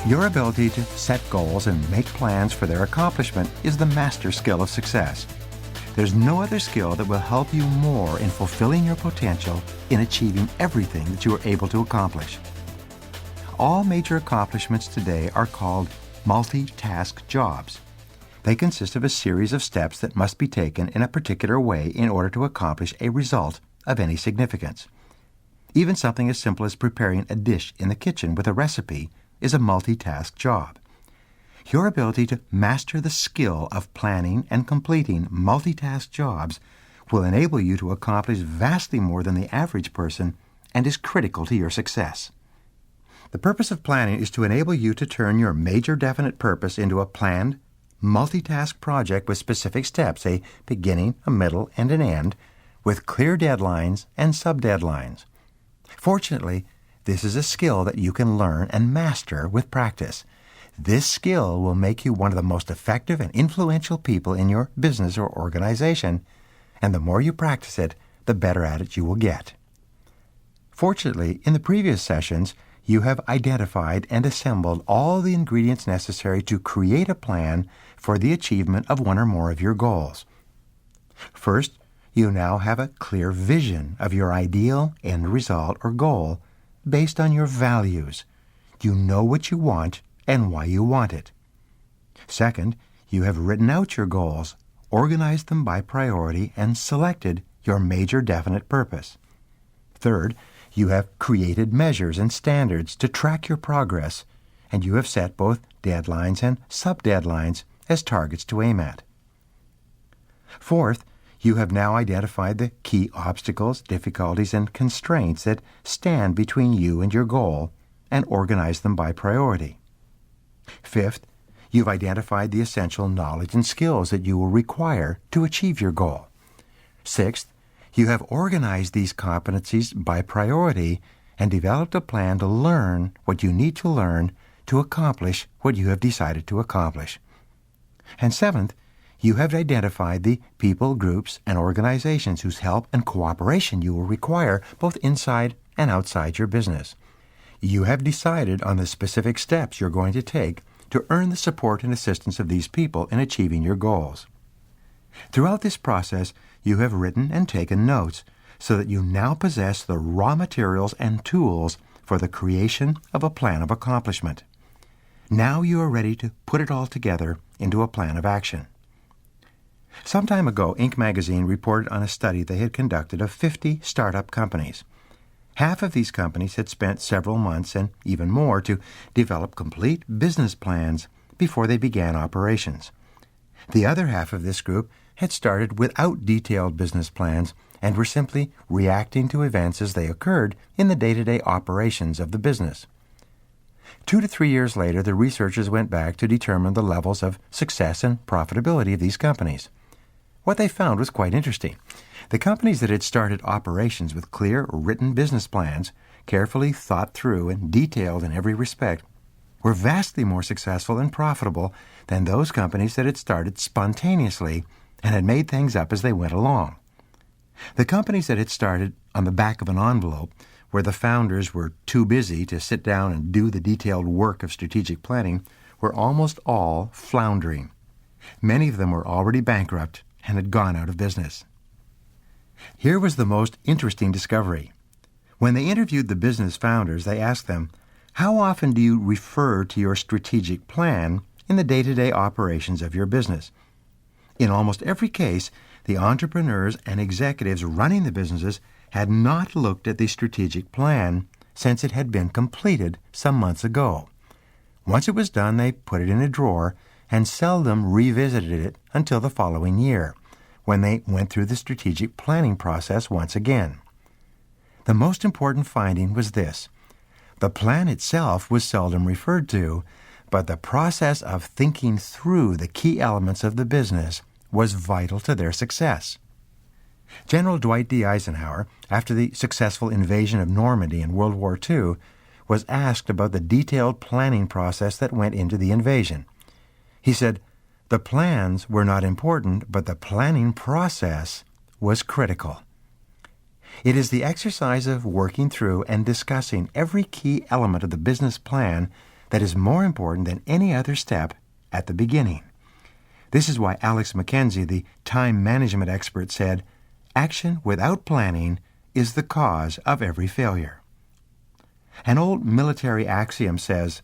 Your ability to set goals and make plans for their accomplishment is the master skill of success. There's no other skill that will help you more in fulfilling your potential in achieving everything that you are able to accomplish. All major accomplishments today are called multitask jobs. They consist of a series of steps that must be taken in a particular way in order to accomplish a result of any significance. Even something as simple as preparing a dish in the kitchen with a recipe is a multitask job. Your ability to master the skill of planning and completing multitask jobs will enable you to accomplish vastly more than the average person and is critical to your success. The purpose of planning is to enable you to turn your major definite purpose into a planned, multitask project with specific steps, a beginning, a middle, and an end, with clear deadlines and sub-deadlines. Fortunately, this is a skill that you can learn and master with practice. This skill will make you one of the most effective and influential people in your business or organization, and the more you practice it, the better at it you will get. Fortunately, in the previous sessions, you have identified and assembled all the ingredients necessary to create a plan for the achievement of one or more of your goals. First, you now have a clear vision of your ideal end result or goal based on your values. You know what you want and why you want it. Second, you have written out your goals, organized them by priority, and selected your major definite purpose. Third, you have created measures and standards to track your progress, and you have set both deadlines and sub-deadlines as targets to aim at. Fourth, you have now identified the key obstacles, difficulties, and constraints that stand between you and your goal and organized them by priority. Fifth, you've identified the essential knowledge and skills that you will require to achieve your goal. Sixth, you have organized these competencies by priority and developed a plan to learn what you need to learn to accomplish what you have decided to accomplish. And seventh, you have identified the people, groups, and organizations whose help and cooperation you will require both inside and outside your business. You have decided on the specific steps you're going to take to earn the support and assistance of these people in achieving your goals. Throughout this process, you have written and taken notes so that you now possess the raw materials and tools for the creation of a plan of accomplishment. Now you are ready to put it all together into a plan of action. Some time ago, Inc. magazine reported on a study they had conducted of 50 startup companies. Half of these companies had spent several months and even more to develop complete business plans before they began operations. The other half of this group had started without detailed business plans and were simply reacting to events as they occurred in the day-to-day operations of the business. 2 to 3 years later, the researchers went back to determine the levels of success and profitability of these companies. What they found was quite interesting. The companies that had started operations with clear, written business plans, carefully thought through and detailed in every respect, were vastly more successful and profitable than those companies that had started spontaneously and had made things up as they went along. The companies that had started on the back of an envelope, where the founders were too busy to sit down and do the detailed work of strategic planning, were almost all floundering. Many of them were already bankrupt and had gone out of business. Here was the most interesting discovery. When they interviewed the business founders, they asked them, "How often do you refer to your strategic plan in the day-to-day operations of your business?" In almost every case, the entrepreneurs and executives running the businesses had not looked at the strategic plan since it had been completed some months ago. Once it was done, they put it in a drawer and seldom revisited it until the following year, when they went through the strategic planning process once again. The most important finding was this: the plan itself was seldom referred to, but the process of thinking through the key elements of the business was vital to their success. General Dwight D. Eisenhower, after the successful invasion of Normandy in World War II, was asked about the detailed planning process that went into the invasion. He said, "The plans were not important, but the planning process was critical." It is the exercise of working through and discussing every key element of the business plan that is more important than any other step at the beginning. This is why Alex McKenzie, the time management expert, said, "Action without planning is the cause of every failure." An old military axiom says,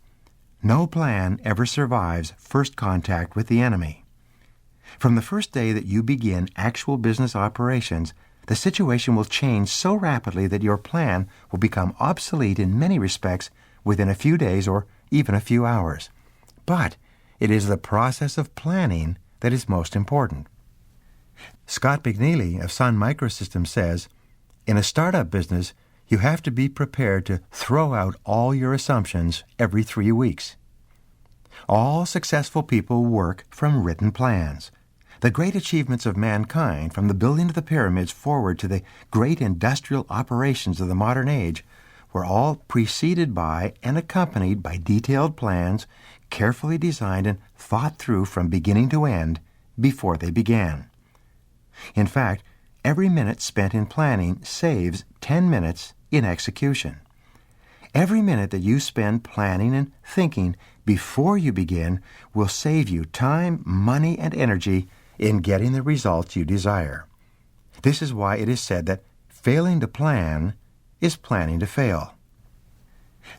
"No plan ever survives first contact with the enemy." From the first day that you begin actual business operations, the situation will change so rapidly that your plan will become obsolete in many respects within a few days or even a few hours. But it is the process of planning that is most important. Scott McNeely of Sun Microsystems says, "In a startup business, you have to be prepared to throw out all your assumptions every 3 weeks." All successful people work from written plans. The great achievements of mankind, from the building of the pyramids forward to the great industrial operations of the modern age, were all preceded by and accompanied by detailed plans, carefully designed and thought through from beginning to end before they began. In fact, every minute spent in planning saves 10 minutes in execution. Every minute that you spend planning and thinking before you begin will save you time, money, and energy in getting the results you desire. This is why it is said that failing to plan is planning to fail.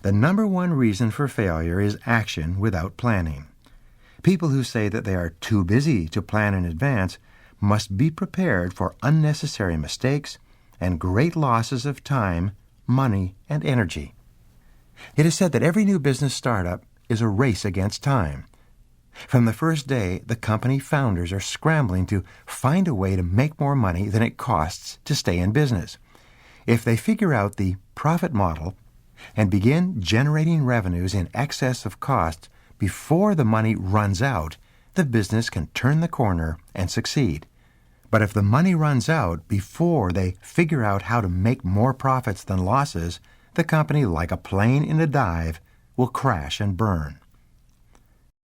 The number one reason for failure is action without planning. People who say that they are too busy to plan in advance must be prepared for unnecessary mistakes and great losses of time, money, and energy. It is said that every new business startup is a race against time. From the first day, the company founders are scrambling to find a way to make more money than it costs to stay in business. If they figure out the profit model and begin generating revenues in excess of costs before the money runs out, the business can turn the corner and succeed. But if the money runs out before they figure out how to make more profits than losses, the company, like a plane in a dive, will crash and burn.